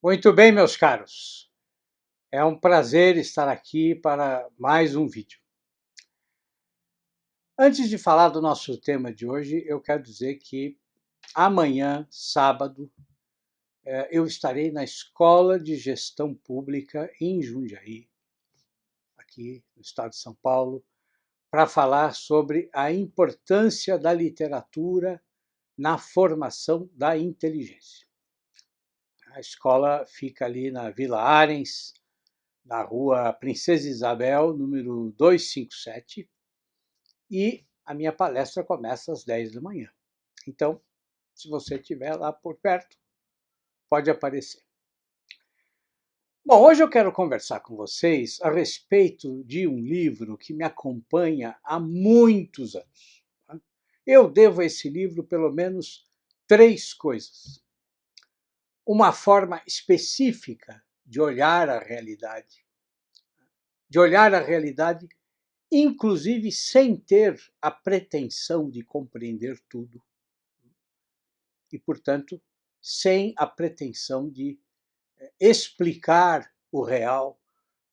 Muito bem, meus caros. É um prazer estar aqui para mais um vídeo. Antes de falar do nosso tema de hoje, eu quero dizer que amanhã, sábado, eu estarei na Escola de Gestão Pública em Jundiaí, aqui no estado de São Paulo, para falar sobre a importância da literatura na formação da inteligência. A escola fica ali na Vila Arens, na rua Princesa Isabel, número 257, e a minha palestra começa às 10 da manhã. Então, se você estiver lá por perto, pode aparecer. Bom, hoje eu quero conversar com vocês a respeito de um livro que me acompanha há muitos anos. Eu devo a esse livro pelo menos três coisas. Uma forma específica de olhar a realidade. De olhar a realidade inclusive sem ter a pretensão de compreender tudo e, portanto, sem a pretensão de explicar o real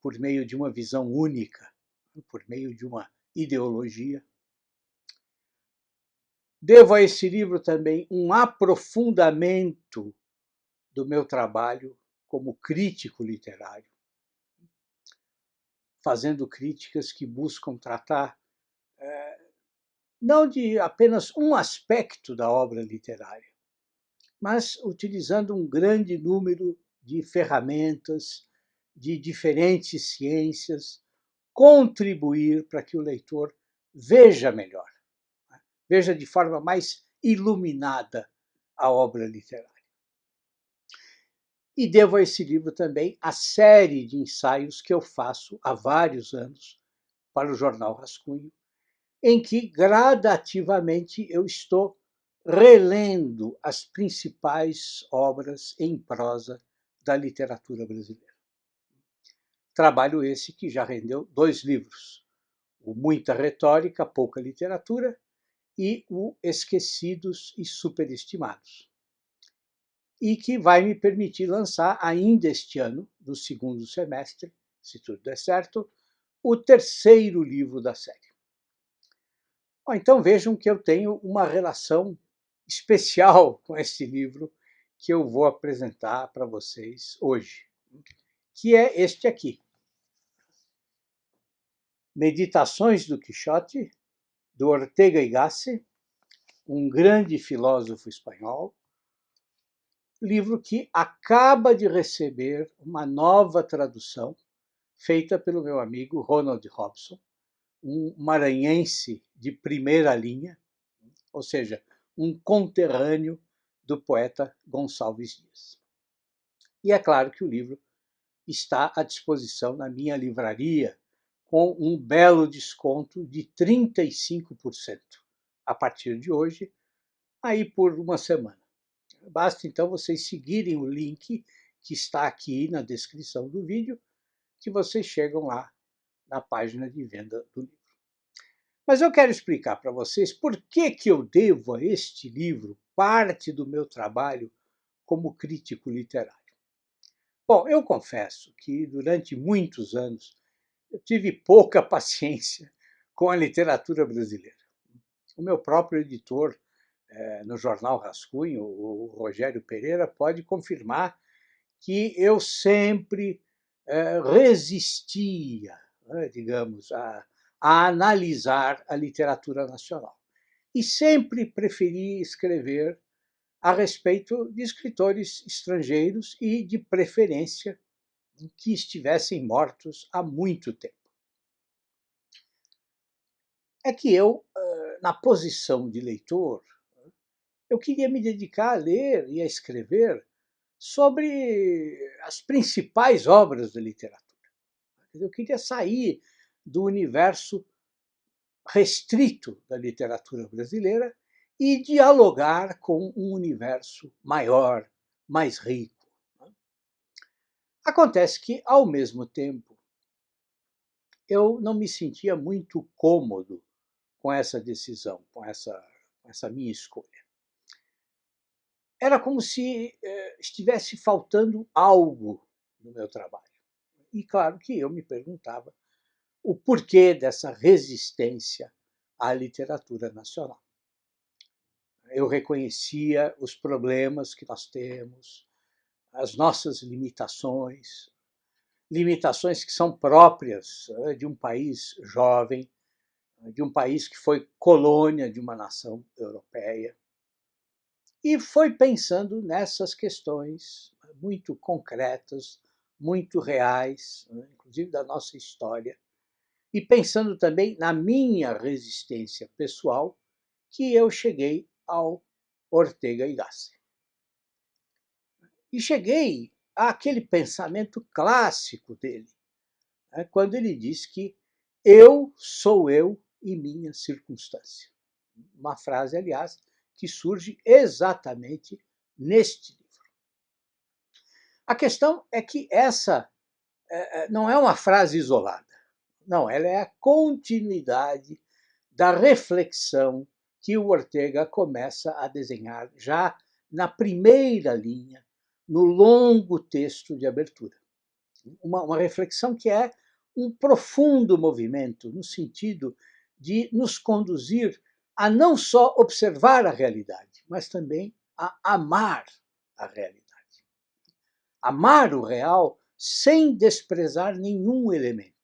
por meio de uma visão única, por meio de uma ideologia. Devo a esse livro também um aprofundamento do meu trabalho como crítico literário, fazendo críticas que buscam tratar não de apenas um aspecto da obra literária, mas utilizando um grande número de ferramentas, de diferentes ciências, contribuir para que o leitor veja melhor, veja de forma mais iluminada a obra literária. E devo a esse livro também a série de ensaios que eu faço há vários anos para o Jornal Rascunho, em que gradativamente eu estou relendo as principais obras em prosa da literatura brasileira. Trabalho esse que já rendeu dois livros: o Muita Retórica, Pouca Literatura e o Esquecidos e Superestimados, e que vai me permitir lançar ainda este ano, no segundo semestre, se tudo der certo, o terceiro livro da série. Bom, então vejam que eu tenho uma relação especial com esse livro que eu vou apresentar para vocês hoje, que é este aqui: Meditações do Quixote, do Ortega y Gasset, um grande filósofo espanhol, livro que acaba de receber uma nova tradução feita pelo meu amigo Ronald Robson, um maranhense de primeira linha, ou seja, um conterrâneo do poeta Gonçalves Dias. E é claro que o livro está à disposição na minha livraria com um belo desconto de 35% a partir de hoje, aí por uma semana. Basta então vocês seguirem o link que está aqui na descrição do vídeo, que vocês chegam lá na página de venda do livro. Mas eu quero explicar para vocês por que eu devo a este livro parte do meu trabalho como crítico literário. Bom, eu confesso que durante muitos anos eu tive pouca paciência com a literatura brasileira. O meu próprio editor no jornal Rascunho, o Rogério Pereira, pode confirmar que eu sempre resistia, digamos, a analisar a literatura nacional. E sempre preferi escrever a respeito de escritores estrangeiros e, de preferência, que estivessem mortos há muito tempo. É que eu, na posição de leitor, eu queria me dedicar a ler e a escrever sobre as principais obras da literatura. Eu queria sair do universo restrito da literatura brasileira e dialogar com um universo maior, mais rico. Acontece que, ao mesmo tempo, eu não me sentia muito cômodo com essa decisão, com essa minha escolha. era como se estivesse faltando algo no meu trabalho. E claro que eu me perguntava o porquê dessa resistência à literatura nacional. Eu reconhecia os problemas que nós temos, as nossas limitações, limitações que são próprias de um país jovem, de um país que foi colônia de uma nação europeia. E foi pensando nessas questões muito concretas, muito reais, inclusive da nossa história, e pensando também na minha resistência pessoal, que eu cheguei ao Ortega y Gasset. E cheguei àquele pensamento clássico dele, quando ele diz que eu sou eu e minha circunstância. Uma frase, aliás, que surge exatamente neste livro. A questão é que essa não é uma frase isolada. Não, ela é a continuidade da reflexão que o Ortega começa a desenhar já na primeira linha, no longo texto de abertura. Uma reflexão que é um profundo movimento no sentido de nos conduzir a não só observar a realidade, mas também a amar a realidade. Amar o real sem desprezar nenhum elemento.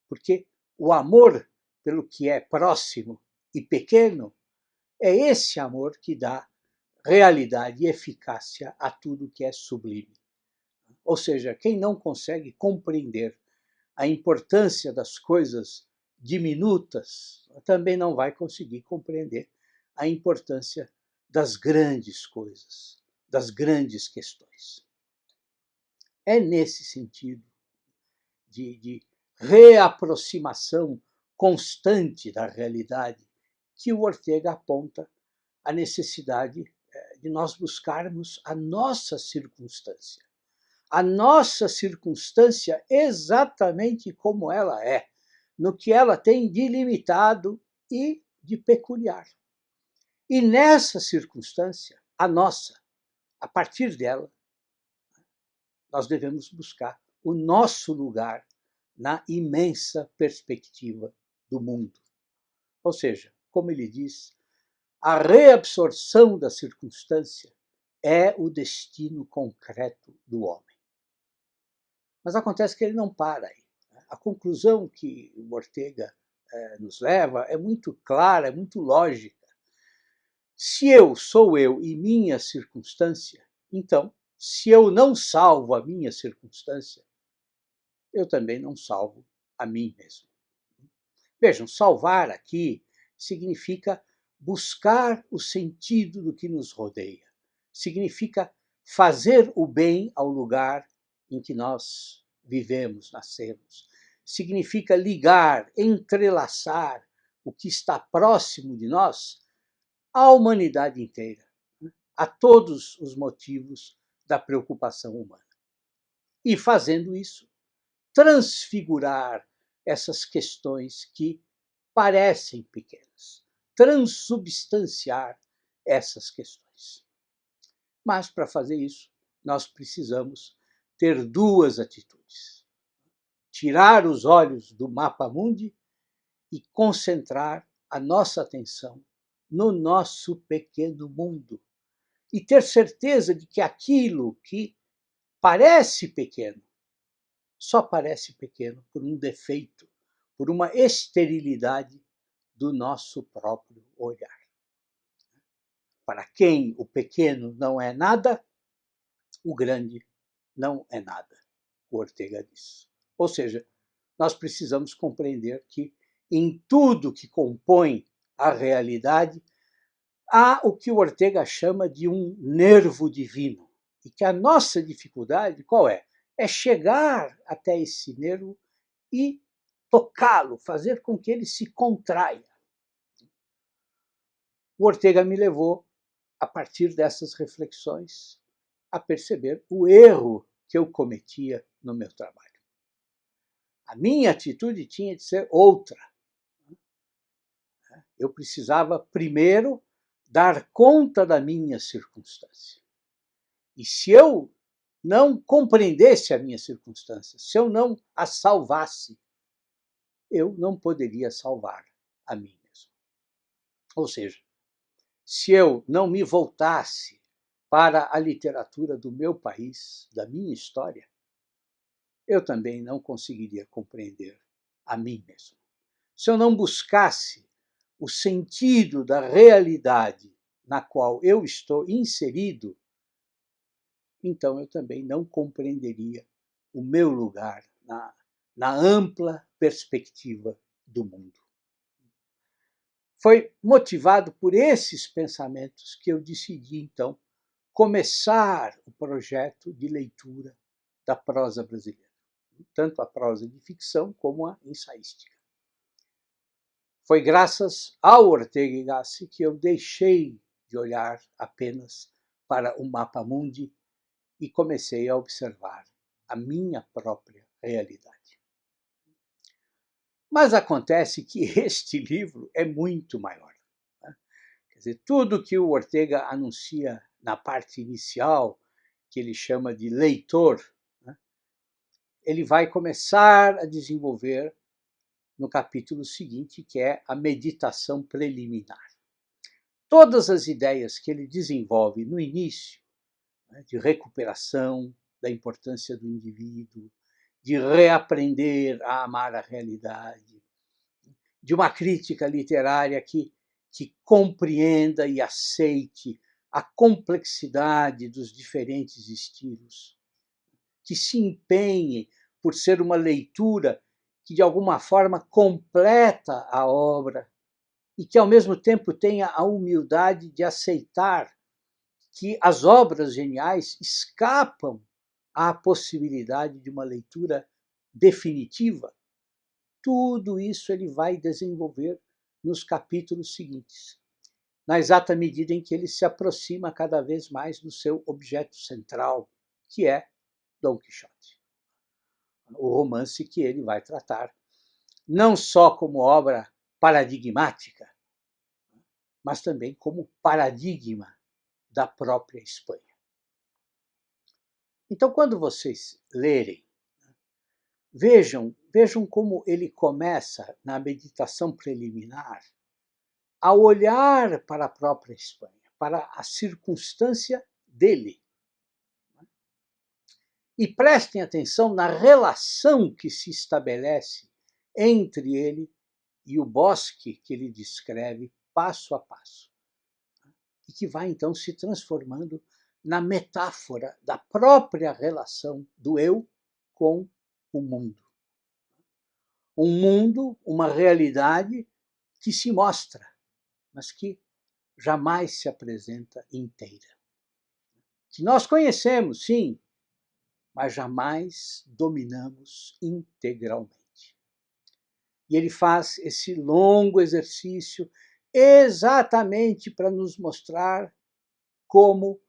Porque o amor pelo que é próximo e pequeno é esse amor que dá realidade e eficácia a tudo que é sublime. Ou seja, quem não consegue compreender a importância das coisas diminutas também não vai conseguir compreender a importância das grandes coisas, das grandes questões. É nesse sentido de reaproximação constante da realidade que o Ortega aponta a necessidade de nós buscarmos a nossa circunstância. A nossa circunstância exatamente como ela é, no que ela tem de limitado e de peculiar. E nessa circunstância, a nossa, a partir dela, nós devemos buscar o nosso lugar na imensa perspectiva do mundo. Ou seja, como ele diz, a reabsorção da circunstância é o destino concreto do homem. Mas acontece que ele não para aí. A conclusão que o Ortega nos leva é muito clara, é muito lógica. Se eu sou eu e minha circunstância, então, se eu não salvo a minha circunstância, eu também não salvo a mim mesmo. Vejam, salvar aqui significa buscar o sentido do que nos rodeia. Significa fazer o bem ao lugar em que nós vivemos, nascemos. Significa ligar, entrelaçar o que está próximo de nós à humanidade inteira, a todos os motivos da preocupação humana. E fazendo isso, transfigurar essas questões que parecem pequenas, transubstanciar essas questões. Mas, para fazer isso, nós precisamos ter duas atitudes: tirar os olhos do mapa mundi e concentrar a nossa atenção no nosso pequeno mundo. E ter certeza de que aquilo que parece pequeno só parece pequeno por um defeito, por uma esterilidade do nosso próprio olhar. Para quem o pequeno não é nada, o grande não é nada, o Ortega diz. Ou seja, nós precisamos compreender que em tudo que compõe a realidade há o que o Ortega chama de um nervo divino. E que a nossa dificuldade, qual é? É chegar até esse nervo e tocá-lo, fazer com que ele se contraia. O Ortega me levou, a partir dessas reflexões, a perceber o erro que eu cometia no meu trabalho. A minha atitude tinha de ser outra. Eu precisava, primeiro, dar conta da minha circunstância. E se eu não compreendesse a minha circunstância, se eu não a salvasse, eu não poderia salvar a mim mesmo. Ou seja, se eu não me voltasse para a literatura do meu país, da minha história, eu também não conseguiria compreender a mim mesmo. Se eu não buscasse o sentido da realidade na qual eu estou inserido, então eu também não compreenderia o meu lugar na ampla perspectiva do mundo. Foi motivado por esses pensamentos que eu decidi, então, começar o projeto de leitura da prosa brasileira, tanto a prosa de ficção como a ensaística. Foi graças ao Ortega y Gasset que eu deixei de olhar apenas para o mapa mundi e comecei a observar a minha própria realidade. Mas acontece que este livro é muito maior. Né? Quer dizer, tudo que o Ortega anuncia na parte inicial, que ele chama de leitor, né? Ele vai começar a desenvolver no capítulo seguinte, que é a meditação preliminar. Todas as ideias que ele desenvolve no início, né, de recuperação, da importância do indivíduo, de reaprender a amar a realidade, de uma crítica literária que compreenda e aceite a complexidade dos diferentes estilos, que se empenhe por ser uma leitura que, de alguma forma, completa a obra e que, ao mesmo tempo, tenha a humildade de aceitar que as obras geniais escapam à possibilidade de uma leitura definitiva. Tudo isso ele vai desenvolver nos capítulos seguintes, na exata medida em que ele se aproxima cada vez mais do seu objeto central, que é Dom Quixote. O romance que ele vai tratar não só como obra paradigmática, mas também como paradigma da própria Espanha. Então, quando vocês lerem, vejam como ele começa na meditação preliminar a olhar para a própria Espanha, para a circunstância dele. E prestem atenção na relação que se estabelece entre ele e o bosque que ele descreve passo a passo. E que vai então se transformando na metáfora da própria relação do eu com o mundo. Um mundo, uma realidade que se mostra, mas que jamais se apresenta inteira. Que nós conhecemos, sim, mas jamais dominamos integralmente. E ele faz esse longo exercício exatamente para nos mostrar como,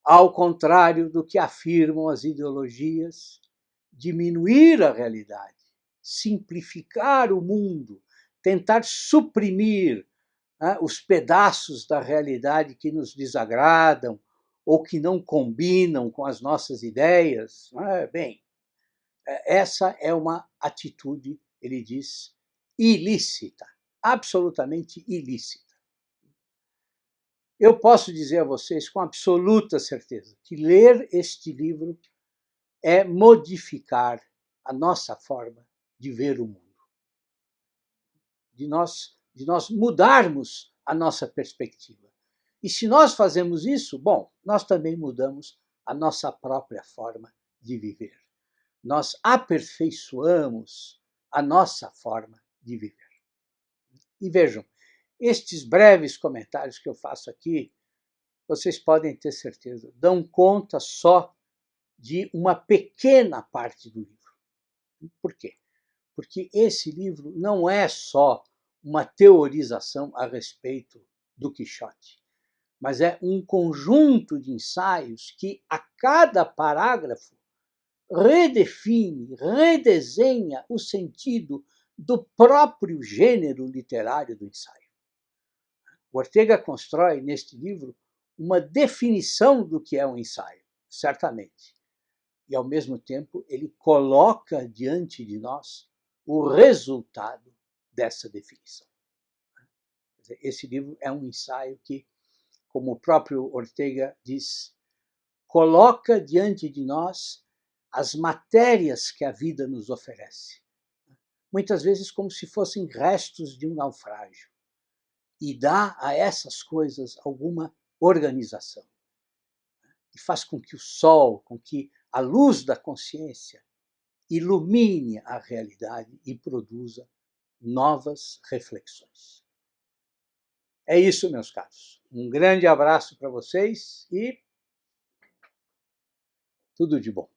ao contrário do que afirmam as ideologias, diminuir a realidade, simplificar o mundo, tentar suprimir os pedaços da realidade que nos desagradam ou que não combinam com as nossas ideias. Bem, essa é uma atitude, ele diz, ilícita, absolutamente ilícita. Eu posso dizer a vocês com absoluta certeza que ler este livro é modificar a nossa forma de ver o mundo. De nós mudarmos a nossa perspectiva. E se nós fazemos isso, bom, nós também mudamos a nossa própria forma de viver. Nós aperfeiçoamos a nossa forma de viver. E vejam, estes breves comentários que eu faço aqui, vocês podem ter certeza, dão conta só de uma pequena parte do livro. Por quê? Porque esse livro não é só uma teorização a respeito do Quixote, mas é um conjunto de ensaios que, a cada parágrafo, redefine, redesenha o sentido do próprio gênero literário do ensaio. Ortega constrói, neste livro, uma definição do que é um ensaio, certamente. E, ao mesmo tempo, ele coloca diante de nós o resultado dessa definição. Esse livro é um ensaio que, como o próprio Ortega diz, coloca diante de nós as matérias que a vida nos oferece, muitas vezes como se fossem restos de um naufrágio, e dá a essas coisas alguma organização. E faz com que o sol, com que a luz da consciência ilumine a realidade e produza novas reflexões. É isso, meus caros. Um grande abraço para vocês e tudo de bom.